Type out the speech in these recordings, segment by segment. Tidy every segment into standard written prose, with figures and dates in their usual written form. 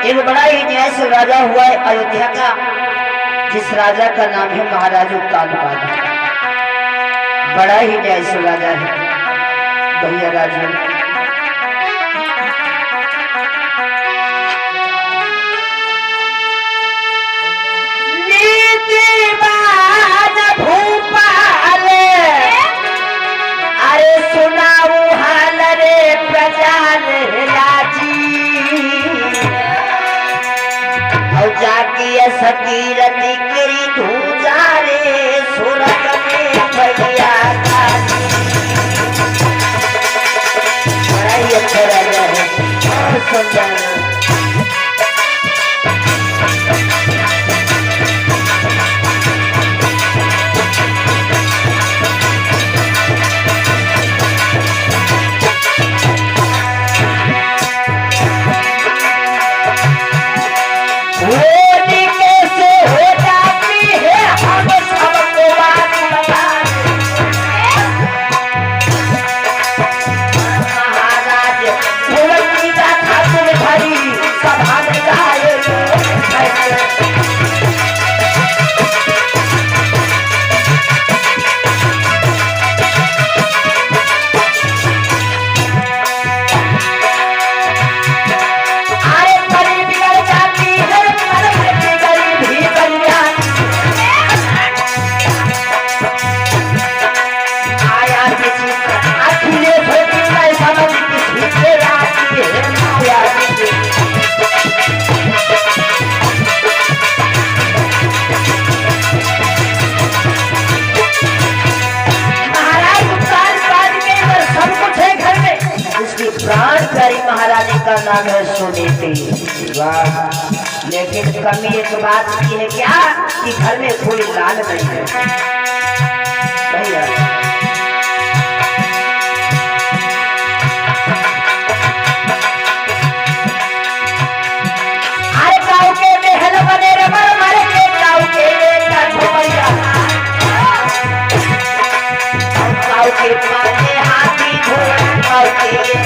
एक बड़ा ही न्याय राजा हुआ है अयोध्या का, जिस राजा का नाम है महाराज उत्तानपाद। बड़ा ही न्याय राजा है भैया राजा। नीतिवान भूपाल अरे सुनाऊ हाल रे प्रजा राजी और जाकी सकीरती करी धूजा रे सुरत में भैया बड़ा ही अच्छा राजा है और सुंदर। महारानी का नाम है सुनीति। लेकिन कमी एक बात की है क्या कि घर में कोई लाल नहीं है भैया। अरे गाँव के महल बने रबर मर के गाँव के गाँव के पाने हाथी घोड़ा गाँव के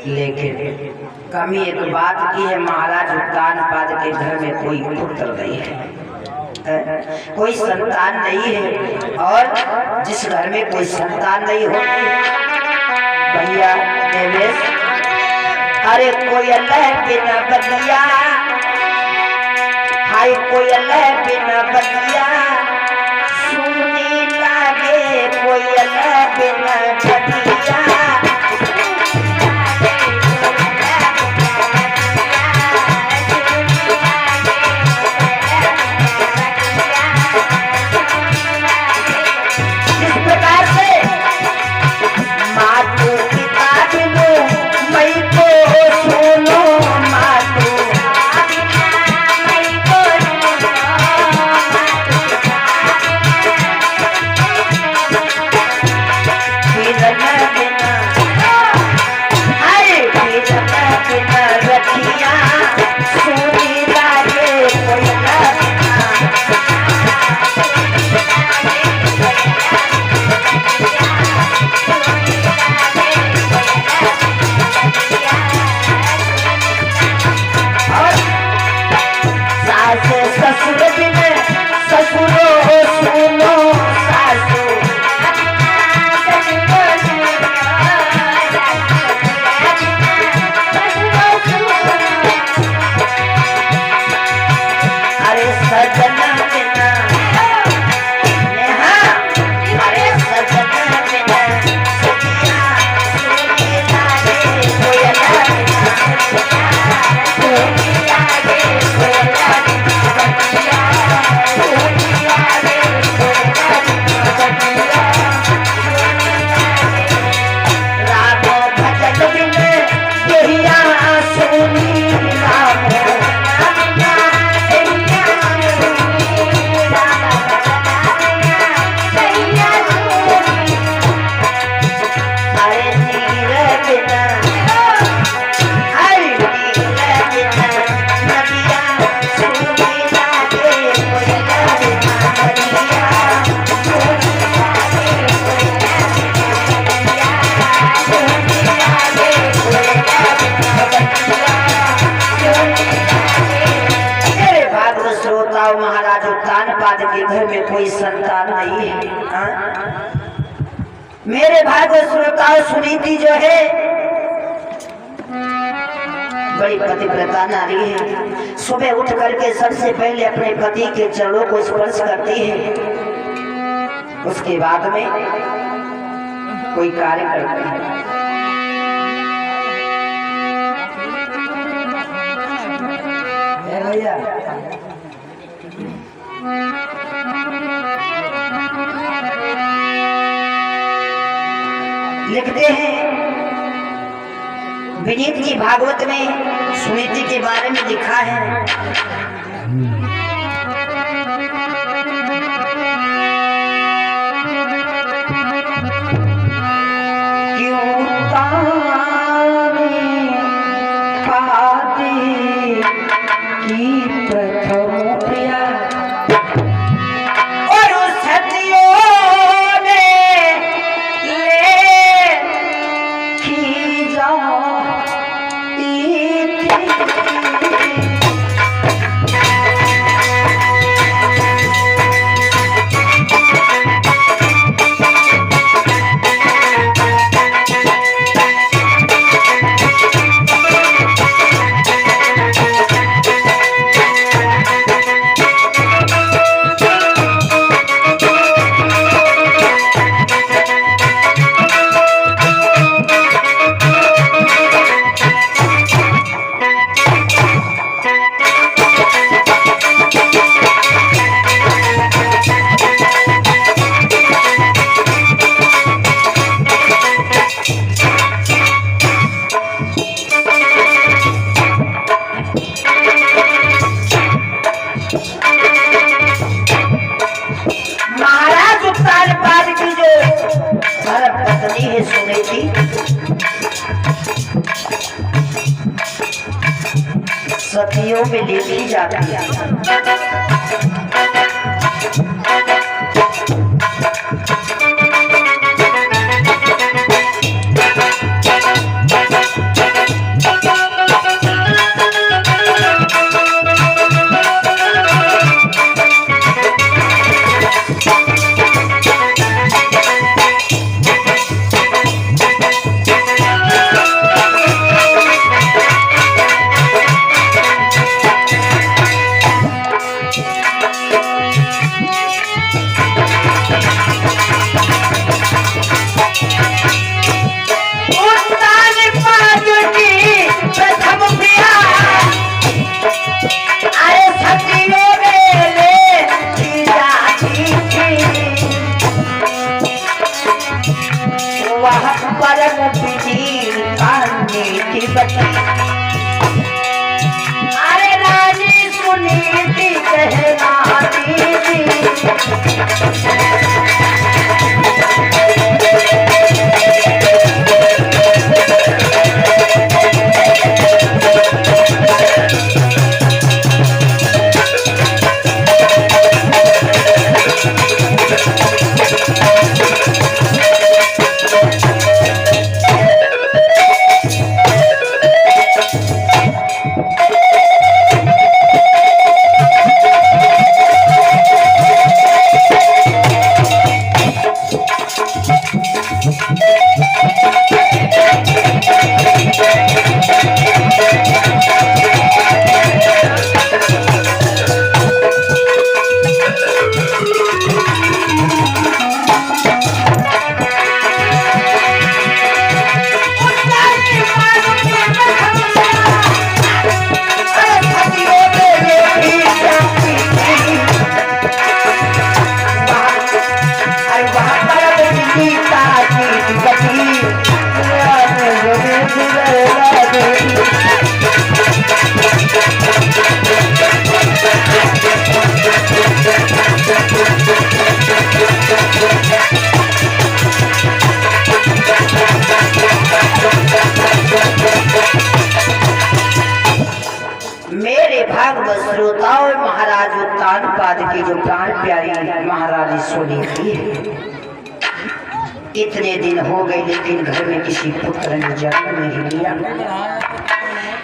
लेकिन कमी एक बात की है, महाराज उत्तानपाद के घर में कोई पुत्र नहीं है, कोई संतान नहीं है। और जिस घर में कोई संतान नहीं होती भैया देवेश, अरे कोई अल्लाह बिना बदिया, हाय कोई अल्लाह बिना बदिया सुनी लागे, कोई अल्लाह बिना बदिया श्रोताओं महाराज उत्तानपाद के घर में कोई संतान नहीं है। मेरे भाई को श्रोताओं सुनीति जो है बड़ी पतिव्रता नारी है। सुबह उठ करके सबसे पहले अपने पति के चरणों को स्पर्श करती है, उसके बाद में कोई कार्य करती है। भैया लिखते हैं विनीत की भागवत में सुनीति के बारे में लिखा है, सतियों में लिखी जाती है। अरे रानी सुनीति कहलाती श्रोताओं महाराज उत्तानपाद की जो प्राण प्यारी महारानी सुनीति है, इतने दिन हो गए लेकिन घर में किसी पुत्र ने जन्म नहीं लिया।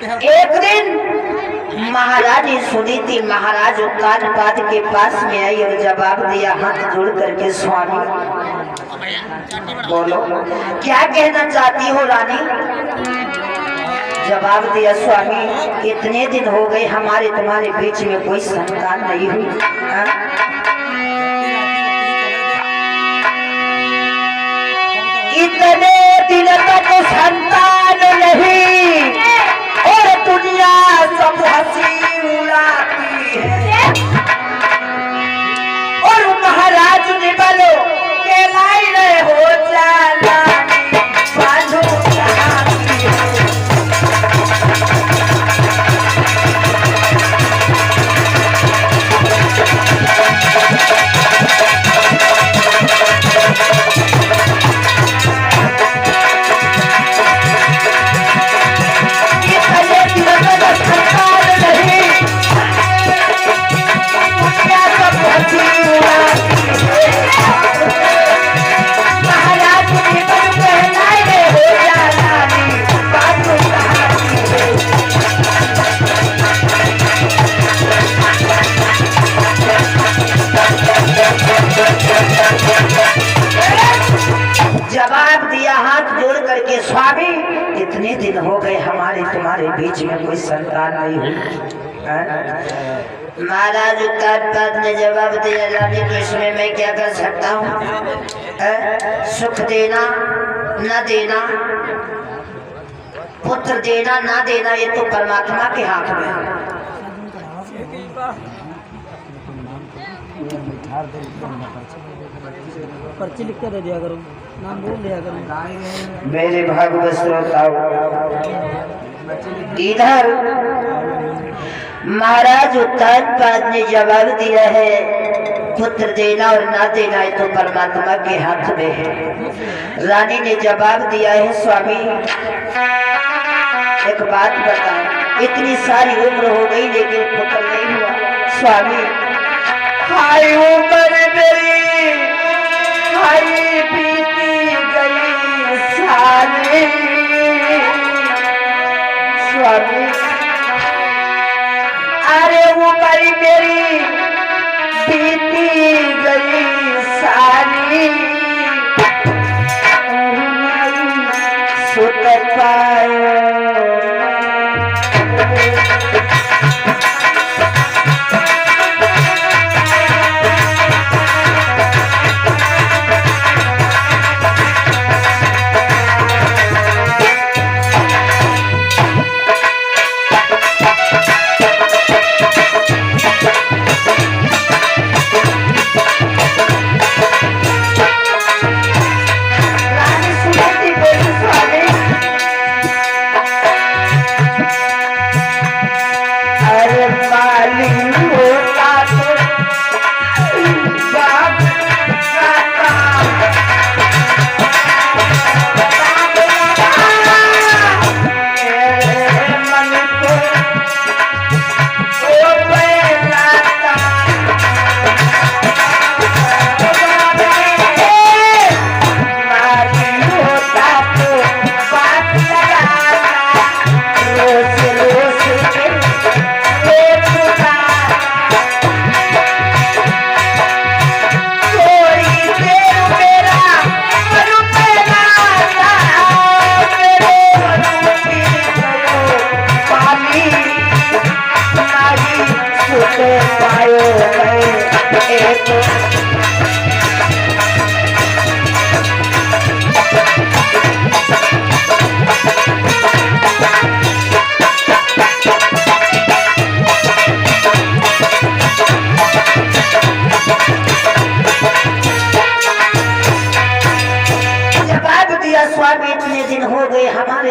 एक दिन महारानी सुनी थी, महाराज उत्तानपाद के पास में आई और जवाब दिया हाथ जोड़ करके, स्वामी बोलो क्या कहना चाहती हो रानी। जवाब दिया, स्वामी इतने दिन हो गए हमारे तुम्हारे बीच में कोई संतान नहीं हुई। इतने दिन तक संतान नहीं और दुनिया सब हंसी उड़ाती है, और महाराज ने बोलो के लाई रहे हो जाना बांधो जवाब दिया हाथ जोड़ करके, स्वामी इतने दिन हो गए हमारे तुम्हारे बीच में कोई संतान नहीं हुई। महाराज उत्तानपाद ने जवाब दिया, रानी तो इसमें मैं क्या कर सकता हूँ। सुख देना न देना, पुत्र देना ना देना, ये तो परमात्मा के हाथ में है। पर्ची लिख के दे दिया करो, नाम बोल दिया करो। मेरे भागवत श्रोताओं, इधर महाराज उत्तानपाद ने जवाब दिया है, पुत्र देना और ना देना ये तो परमात्मा के हाथ में है। रानी ने जवाब दिया है, स्वामी एक बात बताओ, इतनी सारी उम्र हो गई लेकिन पुत्र नहीं हुआ। स्वामी हाय उम्र मेरी हाय बीती गई सारी, स्वामी अरे उम्र मेरी बीती गई सारी, सुत पायो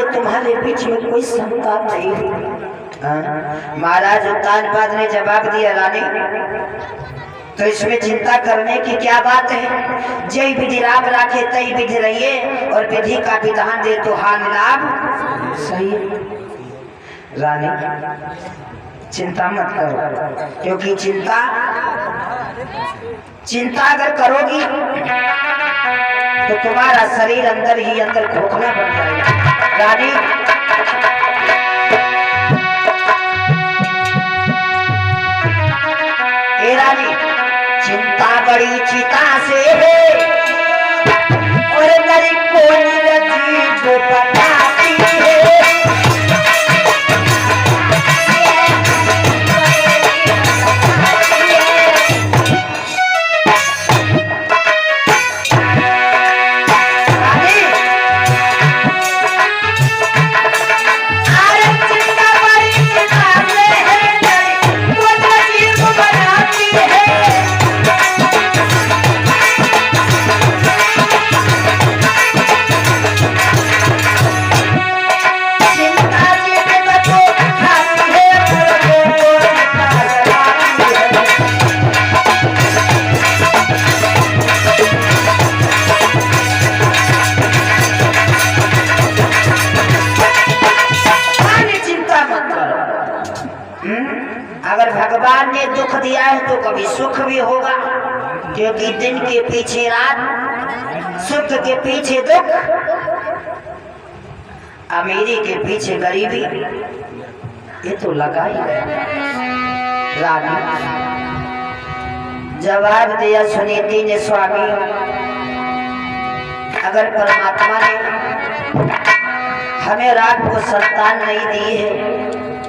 तुम्हारे बीच में कोई संतान नहीं हुई। महाराज उत्तानपाद ने जवाब दिया, रानी तो इसमें चिंता करने की क्या बात है। जय विधि राम राखे तय विधि रहिए, और विधि का विधान दे तो हाल लाभ सही। रानी चिंता मत करो, क्योंकि चिंता अगर करोगी तो तुम्हारा शरीर अंदर ही अंदर खोखला बन जाएगा। रानी बड़ी चिता से है और नरी को निरजीब बनाती है। अगर भगवान ने दुख दिया है तो कभी सुख भी होगा, क्योंकि दिन के पीछे रात, सुख के पीछे दुख, अमीरी के पीछे गरीबी, ये तो लगा ही है। रानी जवाब दिया सुनीति ने, स्वामी अगर परमात्मा ने हमें रात को संतान नहीं दी है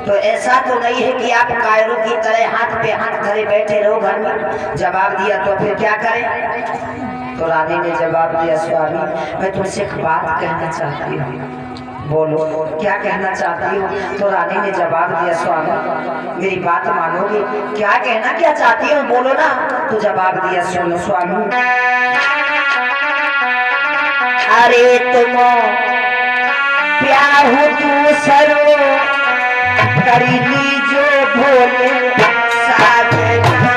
तो ऐसा तो नहीं है कि आप कायरों की तरह हाथ पे हाथ धरे बैठे रहो घर में। जवाब दिया तो फिर क्या करें? तो रानी ने जवाब दिया, स्वामी मैं तुमसे एक बात कहना चाहती हूँ, बोलो क्या कहना चाहती हो? तो रानी ने जवाब दिया, स्वामी मेरी बात मानोगे? क्या कहना क्या चाहती हो, बोलो ना। तो जवाब दिया, सुनो स्वामी, अरे तुम प्यार हो तू सरो करी लीजो भोले साजना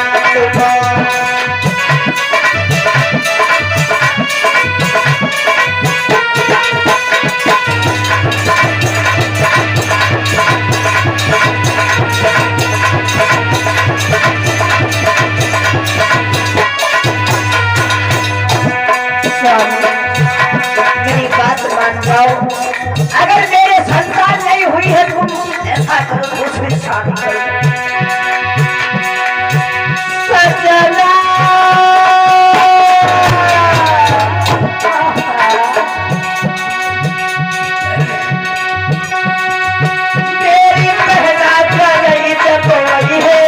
मेरी बात मान जाओ। अगर मेरे संतान नहीं हुई है तुम ऐसा करो, दूसरी शादी करो। सजना मेरी पहला गई जब वही है,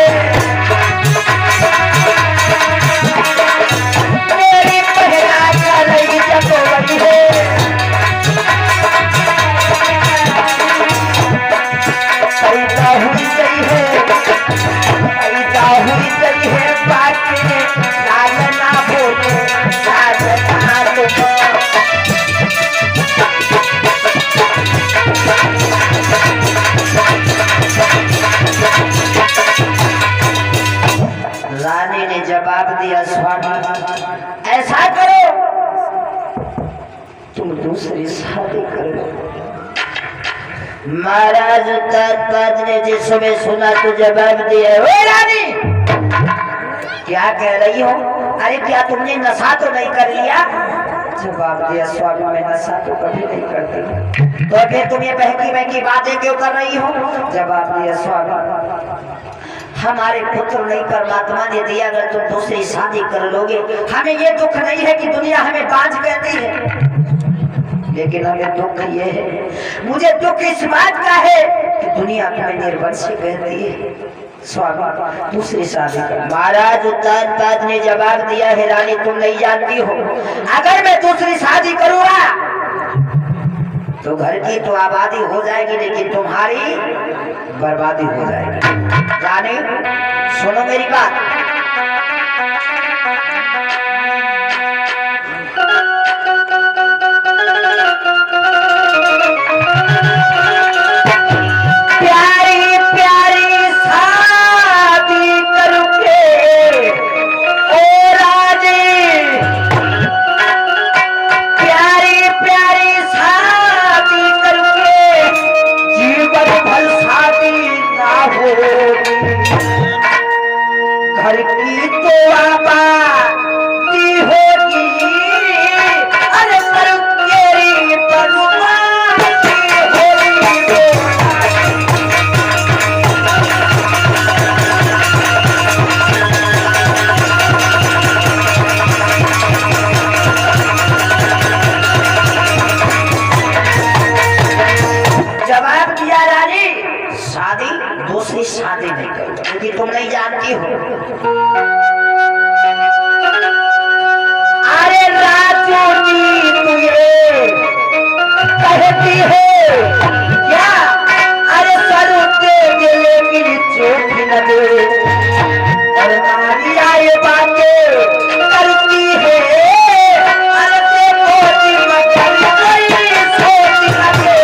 मेरी पहला गई जब वही है। पैदा हुई गई है बात में साजना बोले साजना तो रानी ने जवाब दिया, स्वामी ऐसा करो तुम दूसरी शादी करो। महाराज उत्तानपाद ने जिस समय सुना तो जवाब दिया, ओ रानी क्या कह रही हो? अरे क्या तुमने नशा तो नहीं कर लिया? जवाब दिया, स्वामी मैं नशा तो कभी नहीं करती। तो फिर तुम ये बहकी बहकी बातें क्यों कर रही हो? जवाब दिया, स्वामी हमारे पुत्र नहीं परमात्मा ने दिया, अगर तुम दूसरी शादी कर लोगे हमें ये दुख नहीं है कि दुनिया हमें बांझ कहती है, लेकिन हमें दुख ये है, मुझे दुख इस बात का है कि दुनिया तुम्हें निर्वंश कहती है। स्वामी दूसरी शादी कर। महाराज उत्तानपाद ने जवाब दिया, है रानी तुम नहीं जानती हो, अगर मैं दूसरी शादी करूंगा तो घर की तो आबादी हो जाएगी लेकिन तुम्हारी बर्बादी हो जाएगी। रानी सुनो मेरी बात, प्यारी प्यारी शादी करके ओ राजी, प्यारी प्यारी शादी करके जीवन भर शादी ना होगी, घर की तो आबादी होगी, अरे पर तेरी बर्बादी होगी। अरे राजू जी तुझे कहती है क्या? अरे सर दे लेकिन चोट न दे, और नारिया ये बातें करती है। अरे देखो मगर कोई सोच न दे।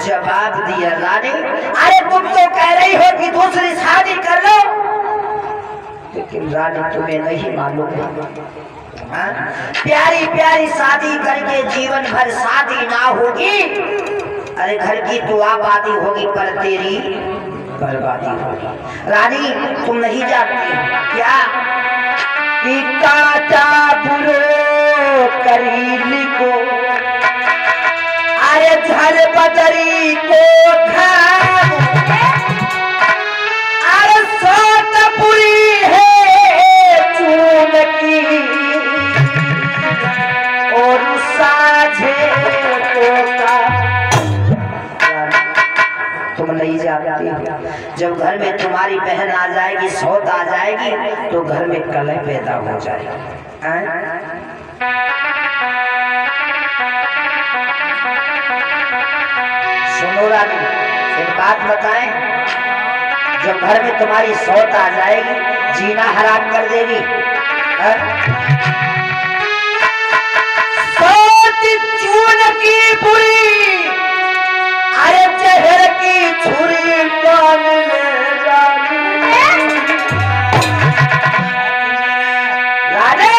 जवाब दिया रानी, अरे तुम तो कह रही हो कि दूसरी शादी कर लो, लेकिन रानी तुम्हें नहीं मालूम है, प्यारी प्यारी शादी करके जीवन भर शादी ना होगी। अरे घर की तो आबादी होगी पर तेरी बर्बादी होगी। रानी तुम नहीं जानती क्या कि काटा बुरो करीली को, अरे झल बदरी को अरे सोत पुरी है चून की, और साझे को तुम नहीं जानती, जब घर में तुम्हारी बहन आ जाएगी, सौत आ जाएगी, तो घर में कलह पैदा हो जाएगी। सुनो रानी, एक बात बताएं, जब घर में तुम्हारी सौत आ जाएगी, जीना हराम कर देगी। सौत चून की बुरी, अरे जहर की छुरी मान ले जानी। रानी,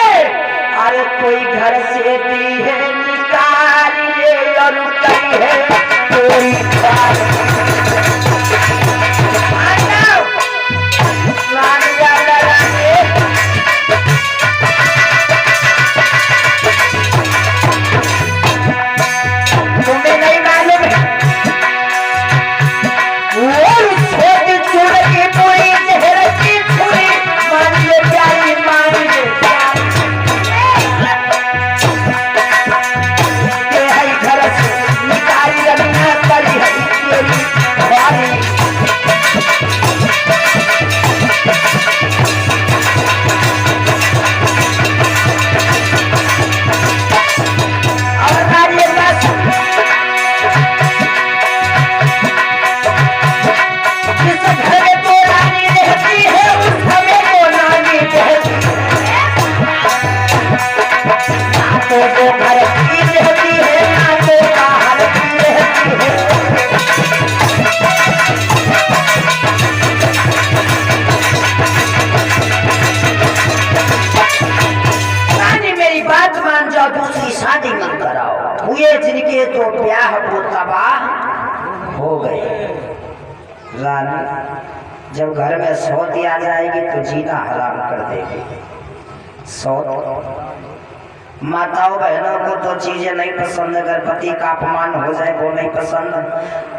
अरे कोई घर से दी है निकाल ले, और कही है कोई तुम्हें नहीं मालूम है, वो छोटी चूड़ की पूरी जहर की छुरी मान ले प्यारी, मान ले ये है घर से निकाली रखना पड़ी है तेरी वाली। जिनके तो ब्याह वो तबाह हो गए। रानी जब घर में सौत आ जाएगी तो जीना हराम कर देगी। सौत माताओं बहनों को तो चीजें नहीं पसंद, अगर पति का अपमान हो जाए वो नहीं पसंद,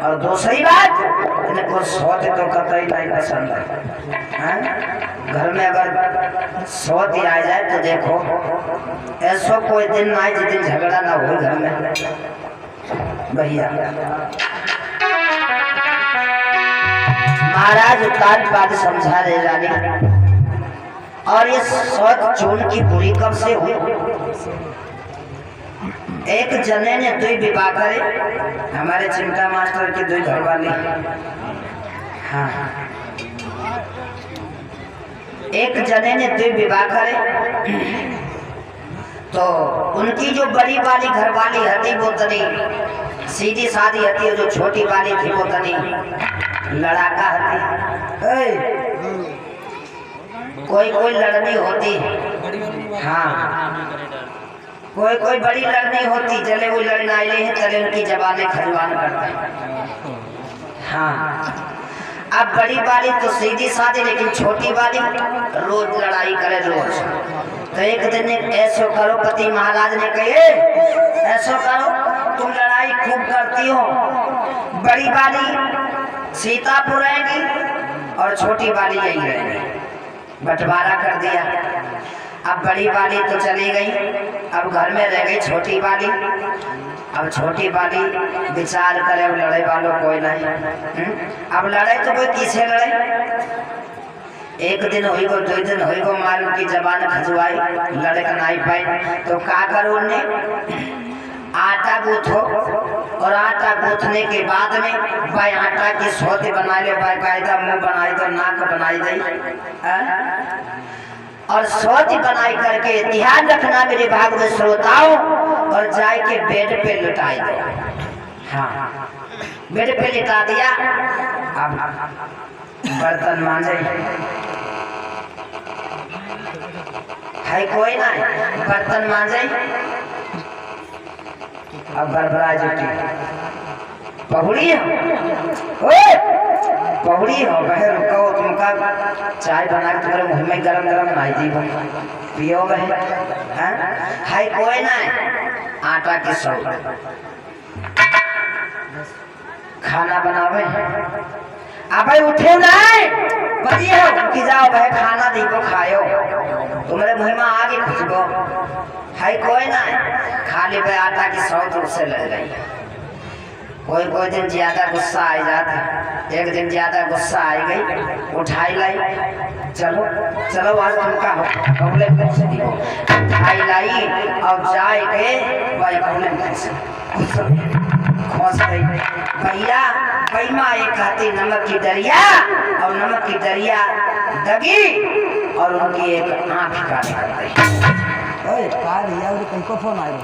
और दूसरी बात इनको सौत तो कतई नहीं पसंद है। घर में अगर सौत आ जाए तो देखो ऐसा कोई दिन ना आए जिस दिन झगड़ा ना हो घर में। भैया महाराज उतार बात समझा दे रानी, और ये सौत चून की बुरी कब से हुई? एक जने ने दुई विवाह करे, हमारे चिंता मास्टर के दुई घर वाले। हाँ एक जने ने दुई विवाह करे तो उनकी जो बड़ी वाली घर वाली हती वो तनी सीधी सादी हती, और जो छोटी वाली थी वो तनी लड़ाका हती। कोई कोई लड़नी होती, हाँ कोई कोई बड़ी लड़नी होती, चले वो लड़ना है चले उनकी जबाने खजवान करते। हाँ अब बड़ी वाली तो सीधी सादी, लेकिन छोटी वाली रोज लड़ाई करे रोज। तो एक दिन ऐसो करो, पति महाराज ने कहे ऐसो करो, तुम लड़ाई खूब करती हो, बड़ी वाली सीतापुर रहेगी और छोटी वाली यही रहेगी। बंटवारा कर दिया। अब बड़ी वाली तो चली गई, अब घर में रह गई छोटी वाली। अब छोटी वाली विचार करे, अब लड़े वालों कोई नहीं। अब लड़े तो कोई किसे लड़े? एक दिन हुई गो, 2 दिन हुई गो, मार उनकी जबान खजुआई, लड़े का नहीं पाई। तो क्या करो उन्हें? आटा गूथो, और आटा गूथने के बाद में भाई आटा की सोते बना ले, भाई कायदा मुंह बनाई दो, नाक बनाई दे, और सोती बनाई करके ध्यान रखना मेरे भाग में श्रोताओं, और जाए के बेड पे लुटाई दो। हाँ, बेड पे लिटा दिया। अब बर्तन मांजे है कोई ना, बर्तन मांजे। अब बरबरा जुटी, पहुड़ी हो, पहुड़ी हो, बहे रुको, तुमका चाय बना के तुम्हारे मुंह में गरम गरम नहीं दी पियो बहे। है कोई ना, आटा की सौ खाना बनावे। अब उठे नहीं बढ़िया कि जाओ भाई खाना दी को खायो, तुम्हारे मुंह में आगे खुशबो है कोई ना। खाली भाई आटा की सौ दूर से ले गई। कोई दिन ज्यादा गुस्सा आ जाता, एक दिन ज्यादा गुस्सा आई गई, उठाई लाई, चलो चलो आज तुमका हो कमले से दी उठाई लाई, और जाए गए भाई कमले से खोस गई। भैया पैमा एक हाथी नमक की दरिया, और नमक की दरिया दगी, और उनकी एक आंख काली कर गई। ओए का भैया और कहीं फोन आया?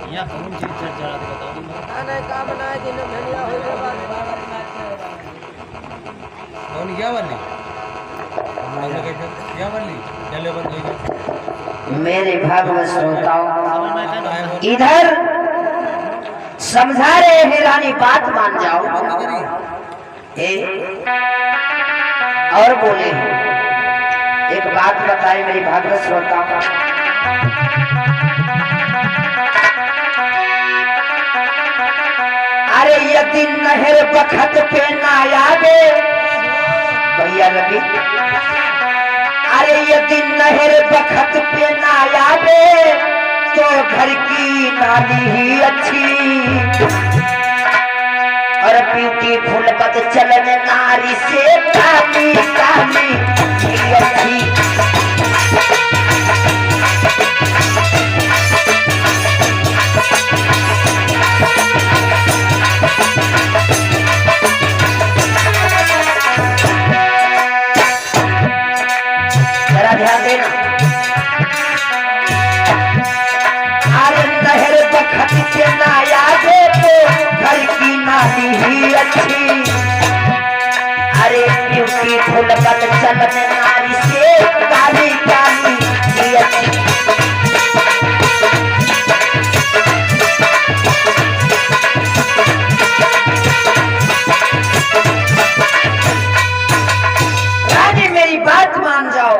या कौन चीज चढ़ा दे बताओ नहीं का बनाए दिन धनिया हो गया कौन क्या वाली क्या वाली चले बंद हो गया। मेरे भागवत श्रोताओं, इधर समझा रहे हैं रानी, बात मान जाओ। और बोले एक बात बताए मेरी भागवत श्रोताओं, अरे यदि नहर बखत पे ना आवे भैया रवि, अरे यदि नहर बखत पे ना आवे तो घर की नाली ही अच्छी, और ब्यूटीफुल बद चलन नारी से काली काली ही अच्छी। जरा ध्यान देना, अरे नहर बखत पे ना आवे तो घर की नाली ही अच्छी, अरे ब्यूटीफुल बद चलन नारी से काली काली ही अच्छी। रानी मेरी बात मान जाओ,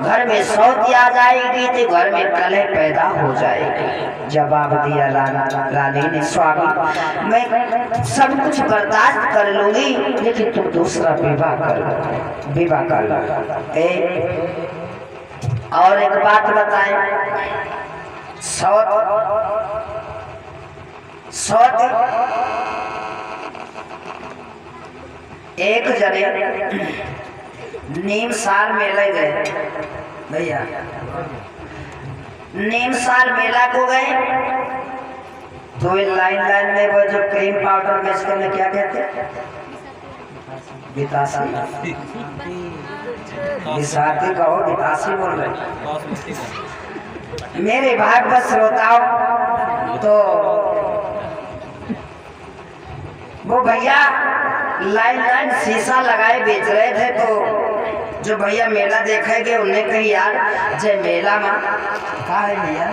घर में सौती आ जाएगी तो घर में कलह पैदा हो जाएगी। जवाब दिया रानी ने, स्वामी मैं सब कुछ बर्दाश्त कर लूंगी, लेकिन तुम दूसरा विवाह कर लो, विवाह कर लो। और एक बात बताएं, सौत एक जने नीम साल मेले गए भैया, नीम साल मेला को गए तो लाइन लाइन में वो जो क्रीम पाउडर बेचते में क्या कहते, बितासी, बिसाती कहो बितासी बोल रहे। मेरे भागवत श्रोताओं, तो वो भैया लाइन लाइन शीशा लगाए बेच रहे थे, तो जो भैया मेला देखेंगे उन्हें कही यार जय मेला में कहा है भैया,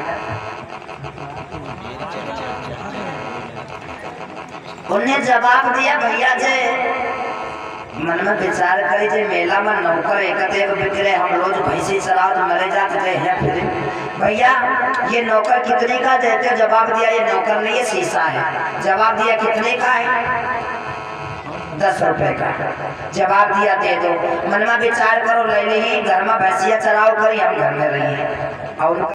उन्हें जवाब दिया भैया जय मन में विचार करे जे मेला में नौकर एक बिक्रे, हम रोज भैंसी चलाओ तो मरे जाते हैं, फिर भैया ये नौकर कितने का देते? जवाब दिया ये नौकर नहीं है, शीशा है। जवाब दिया कितने का है? 10 रुपए का। जवाब दिया दे दो। मन में विचार करो, ले ली घर में भैंसिया चराओ करी, हम घर में रहिए और